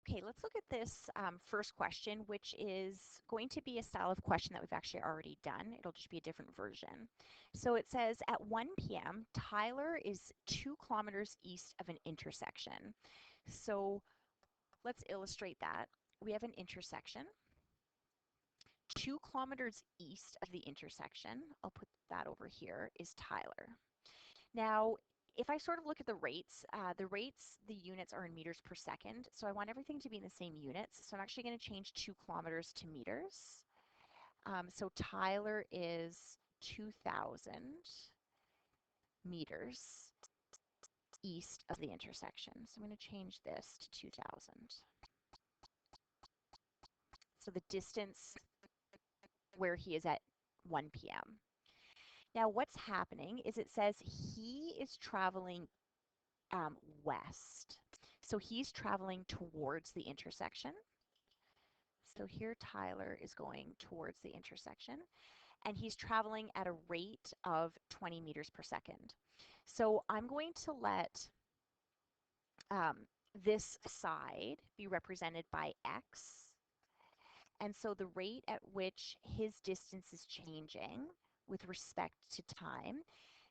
Okay, let's look at this first question, which is going to be a style of question that we've actually already done. It'll just be a different version. So it says, at 1 p.m., Tyler is 2 kilometers east of an intersection. So let's illustrate that. We have an intersection. 2 kilometers east of the intersection, I'll put that over here, is Tyler. Now, if I sort of look at the units are in meters per second, so I want everything to be in the same units. So I'm actually going to change 2 kilometers to meters. So Tyler is 2,000 meters east of the intersection. So I'm going to change this to 2,000. So the distance where he is at 1 p.m. Now what's happening is it says he is traveling west. So he's traveling towards the intersection. So here Tyler is going towards the intersection and he's traveling at a rate of 20 meters per second. So I'm going to let um, this side be represented by x. And so the rate at which his distance is changing with respect to time,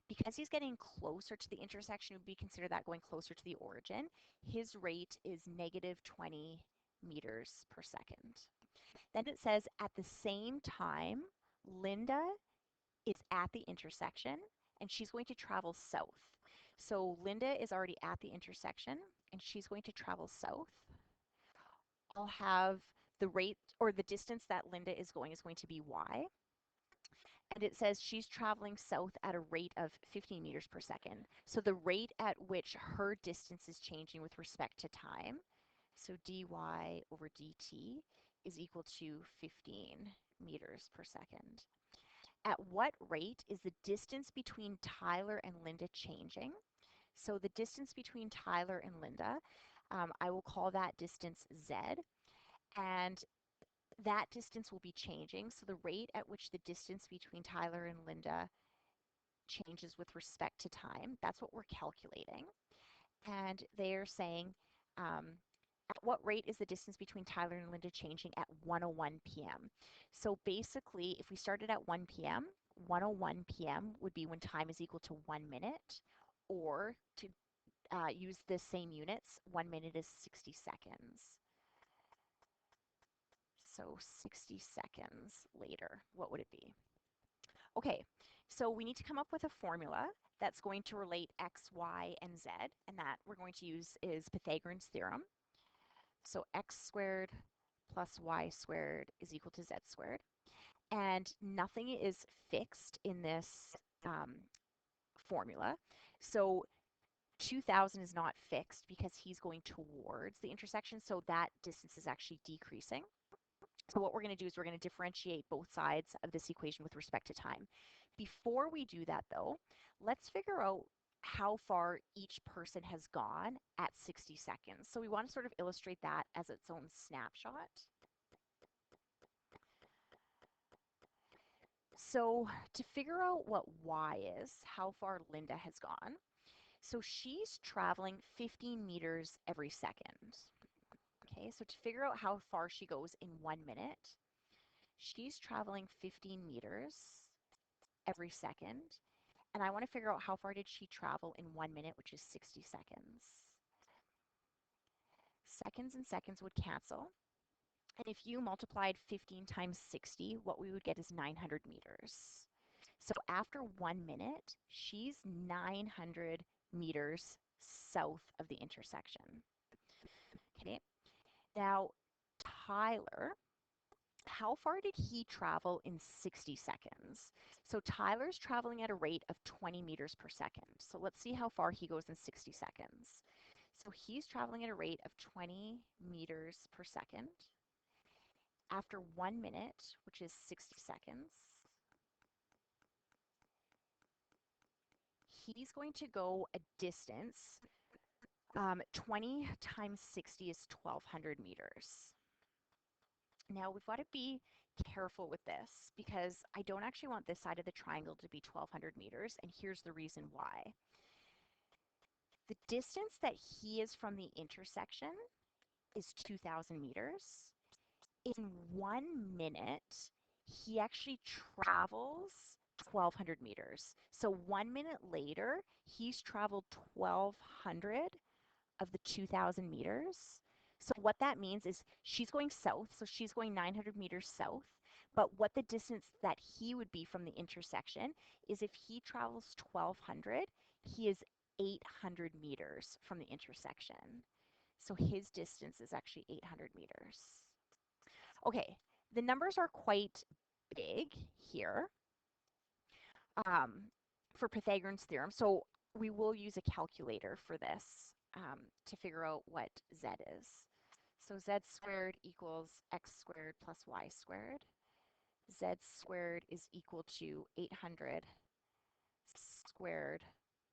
because he's getting closer to the intersection, would be consider that going closer to the origin. His rate is negative 20 meters per second. Then it says at the same time, Linda is at the intersection and she's going to travel south. So Linda is already at the intersection and she's going to travel south. I'll have the rate or the distance that Linda is going to be y. And it says she's traveling south at a rate of 15 meters per second. So the rate at which her distance is changing with respect to time, so dy over dt, is equal to 15 meters per second. At what rate is the distance between Tyler and Linda changing? So the distance between Tyler and Linda, I will call that distance z, and that distance will be changing. So the rate at which the distance between Tyler and Linda changes with respect to time, that's what we're calculating. And they're saying, at what rate is the distance between Tyler and Linda changing at 1:01 p.m.? So basically, if we started at 1 p.m., 1:01 p.m. would be when time is equal to 1 minute, or to use the same units, 1 minute is 60 seconds. So 60 seconds later, what would it be? Okay, so we need to come up with a formula that's going to relate x, y, and z, and that we're going to use is Pythagorean's theorem. So x squared plus y squared is equal to z squared. And nothing is fixed in this formula. So 2,000 is not fixed because he's going towards the intersection, so that distance is actually decreasing. So what we're going to do is we're going to differentiate both sides of this equation with respect to time. Before we do that, though, let's figure out how far each person has gone at 60 seconds. So we want to sort of illustrate that as its own snapshot. So to figure out what y is, how far Linda has gone, so she's traveling 15 meters every second. Okay, so to figure out how far she goes in 1 minute, she's traveling 15 meters every second. And I want to figure out how far did she travel in 1 minute, which is 60 seconds. Seconds and seconds would cancel. And if you multiplied 15 times 60, what we would get is 900 meters. So after 1 minute, she's 900 meters south of the intersection. Okay, now Tyler, how far did he travel in 60 seconds? So Tyler's traveling at a rate of 20 meters per second. So let's see how far he goes in 60 seconds. So he's traveling at a rate of 20 meters per second. After 1 minute, which is 60 seconds, he's going to go a distance. 20 times 60 is 1,200 meters. Now we've got to be careful with this because I don't actually want this side of the triangle to be 1,200 meters, and here's the reason why. The distance that he is from the intersection is 2,000 meters. In 1 minute, he actually travels 1,200 meters. So 1 minute later, he's traveled 1,200 of the 2,000 meters. So what that means is she's going south, so she's going 900 meters south. But what the distance that he would be from the intersection is if he travels 1,200, he is 800 meters from the intersection. So his distance is actually 800 meters. Okay, the numbers are quite big here for Pythagorean's theorem. So we will use a calculator for this to figure out what z is. So z squared equals x squared plus y squared. Z squared is equal to 800 squared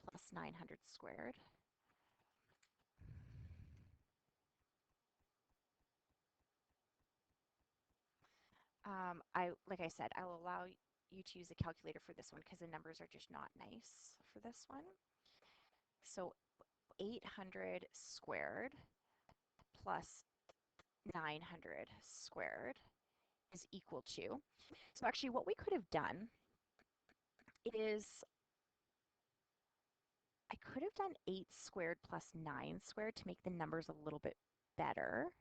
plus 900 squared. Like I said, I'll allow you to use a calculator for this one because the numbers are just not nice for this one. So 800 squared plus 900 squared is equal to. So actually what we could have done is I could have done 8 squared plus 9 squared to make the numbers a little bit better.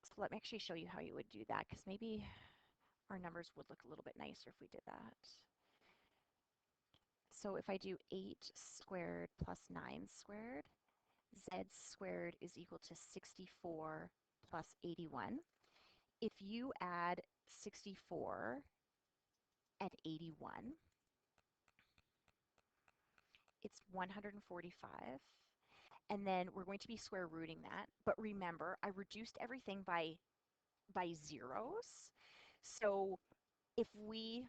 So let me actually show you how you would do that because maybe our numbers would look a little bit nicer if we did that. So if I do 8 squared plus 9 squared, z squared is equal to 64 plus 81. If you add 64 and 81, it's 145. And then we're going to be square rooting that. But remember, I reduced everything by zeros. So if we,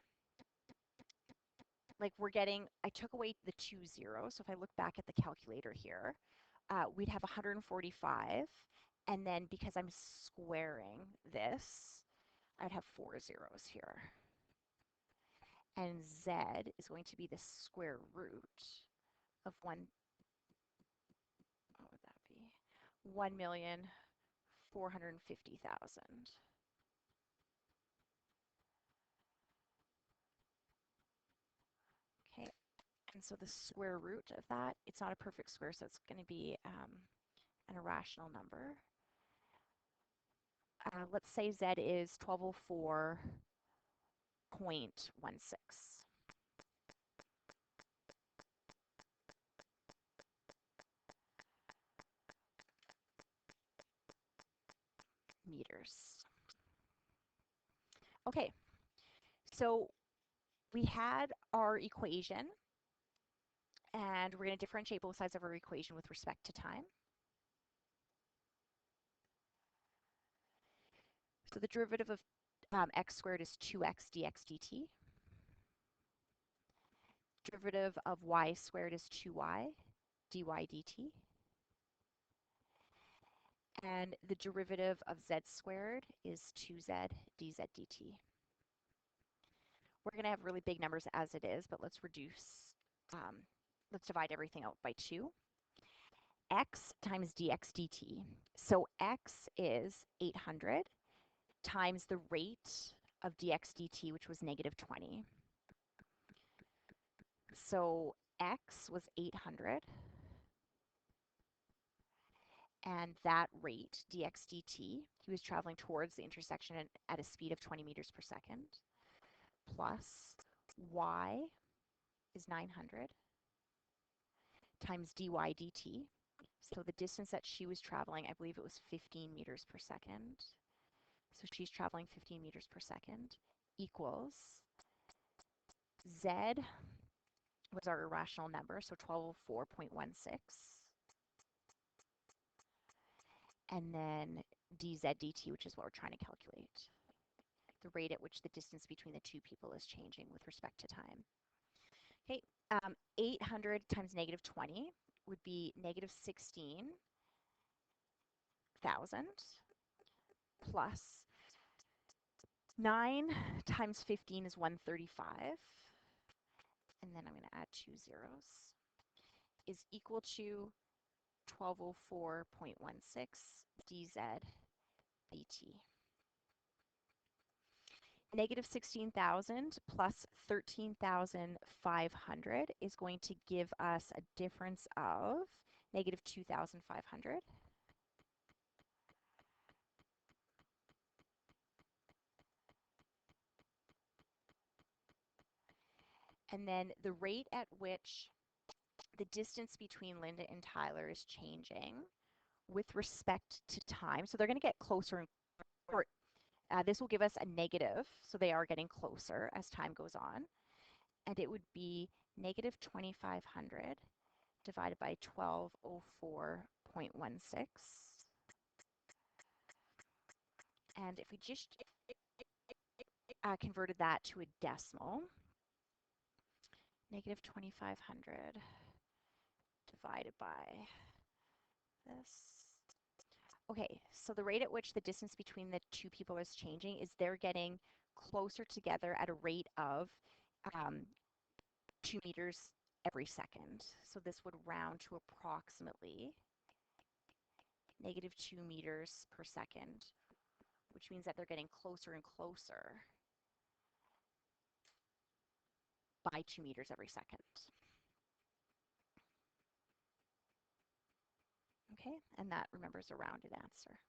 like we're getting, I took away the 2 zeros. So if I look back at the calculator here, we'd have 145. And then because I'm squaring this, I'd have 4 zeros here. And z is going to be the square root of what would that be? 1,450,000. Okay, and so the square root of that, it's not a perfect square, so it's going to be an irrational number. Let's say z is 1204.16. Meters. Okay, so we had our equation, and we're going to differentiate both sides of our equation with respect to time. So the derivative of x squared is 2x dx dt. Derivative of y squared is 2y dy dt. And the derivative of z squared is 2z dz dt. We're going to have really big numbers as it is, but let's divide everything out by 2. X times dx dt. So x is 800 times the rate of dx dt, which was negative 20. So x was 800, and that rate, dx dt, he was traveling towards the intersection at a speed of 20 meters per second, plus y is 900 times dy dt. So the distance that she was traveling, I believe it was 15 meters per second. So she's traveling 15 meters per second equals z was our irrational number, so 1204.16. And then dz dt, which is what we're trying to calculate, the rate at which the distance between the two people is changing with respect to time. Okay, 800 times negative 20 would be negative 16,000 plus 9 times 15 is 135. And then I'm going to add 2 zeros, is equal to 1204.16 dz dt. Negative 16,000 plus 13,500 is going to give us a difference of negative 2,500. And then the rate at which the distance between Linda and Tyler is changing with respect to time. So they're going to get closer and or this will give us a negative, so they are getting closer as time goes on. And it would be negative 2,500 divided by 1204.16. And if we just converted that to a decimal, negative 2,500 divided by this. Okay, so the rate at which the distance between the two people is changing is they're getting closer together at a rate of 2 meters every second. So this would round to approximately negative 2 meters per second, which means that they're getting closer and closer by 2 meters every second. Okay, and that, remember, is a rounded answer.